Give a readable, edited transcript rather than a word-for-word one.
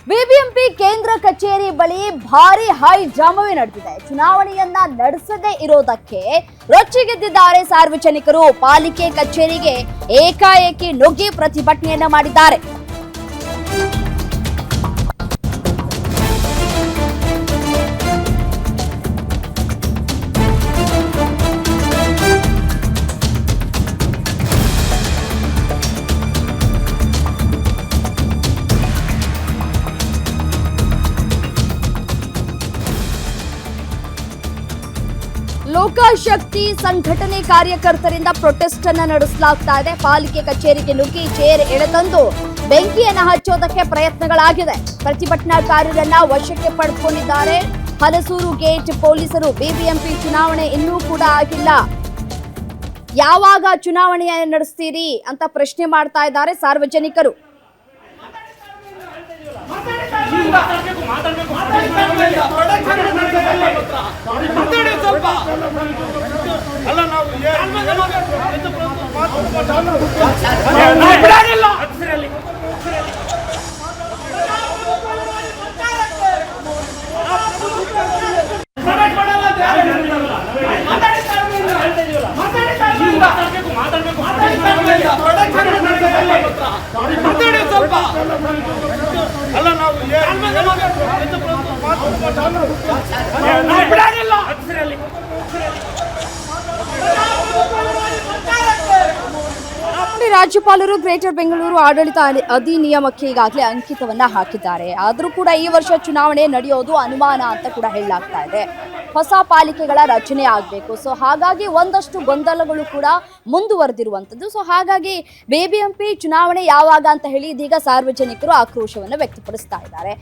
BBMP ಕೇಂದ್ರ ಕಚೇರಿ ಬಳಿ ಭಾರಿ ಹೈ ಡ್ರಾಮವೇ ನಡೆದಿದೆ. ಚುನಾವಣೆಯನ್ನ ನಡೆಸದೇ ಇರೋದಕ್ಕೆ ರೊಚ್ಚಿಗೆದ್ದಿದ್ದಾರೆ ಸಾರ್ವಜನಿಕರು. ಪಾಲಿಕೆ ಕಚೇರಿಗೆ ಏಕಾಏಕಿ ನುಗ್ಗಿ ಪ್ರತಿಭಟನೆಯನ್ನ ಮಾಡಿದ್ದಾರೆ. ಲೋಕಶಕ್ತಿ ಸಂಘಟನೆ ಕಾರ್ಯಕರ್ತರಿಂದ ಪ್ರೊಟೆಸ್ಟ್ ಅನ್ನ ನಡೆಸಲಾಗ್ತಾ ಇದೆ. ಪಾಲಿಕೆ ಕಚೇರಿಗೆ ನುಗ್ಗಿ ಚೇರ್ ಎಳೆದಂದು ಬೆಂಕಿಯನ್ನ ಹಚ್ಚೋದಕ್ಕೆ ಪ್ರಯತ್ನಗಳಾಗಿದೆ. ಪ್ರತಿಭಟನಾಕಾರರನ್ನ ವಶಕ್ಕೆ ಪಡೆದುಕೊಂಡಿದ್ದಾರೆ ಹಲಸೂರು ಗೇಟ್ ಪೊಲೀಸರು. ಬಿಬಿಎಂಪಿ ಚುನಾವಣೆ ಇನ್ನೂ ಕೂಡ ಆಗಿಲ್ಲ, ಯಾವಾಗ ಚುನಾವಣೆಯನ್ನು ನಡೆಸ್ತೀರಿ ಅಂತ ಪ್ರಶ್ನೆ ಮಾಡ್ತಾ ಇದ್ದಾರೆ ಸಾರ್ವಜನಿಕರು. ರಾಜ್ಯಪಾಲರು ಗ್ರೇಟರ್ ಬೆಂಗಳೂರು ಆಡಳಿತ ಅಧಿನಿಯಮಕ್ಕೆ ಈಗಾಗಲೇ ಅಂಕಿತವನ್ನ ಹಾಕಿದ್ದಾರೆ. ಆದರೂ ಕೂಡ ಈ ವರ್ಷ ಚುನಾವಣೆ ನಡೆಯೋದು ಅನುಮಾನ ಅಂತ ಕೂಡ ಹೇಳಲಾಗ್ತಾ ಇದೆ. ಹೊಸ ಪಾಲಿಕೆಗಳ ರಚನೆ ಆಗಬೇಕು. ಸೊ ಹಾಗಾಗಿ ಒಂದಷ್ಟು ಗೊಂದಲಗಳು ಕೂಡ ಮುಂದುವರೆದಿರುವಂಥದ್ದು. ಸೊ ಹಾಗಾಗಿ ಬಿಬಿಎಂಪಿ ಚುನಾವಣೆ ಯಾವಾಗ ಅಂತ ಹೇಳಿ ಇದೀಗ ಸಾರ್ವಜನಿಕರು ಆಕ್ರೋಶವನ್ನು ವ್ಯಕ್ತಪಡಿಸ್ತಾ ಇದ್ದಾರೆ.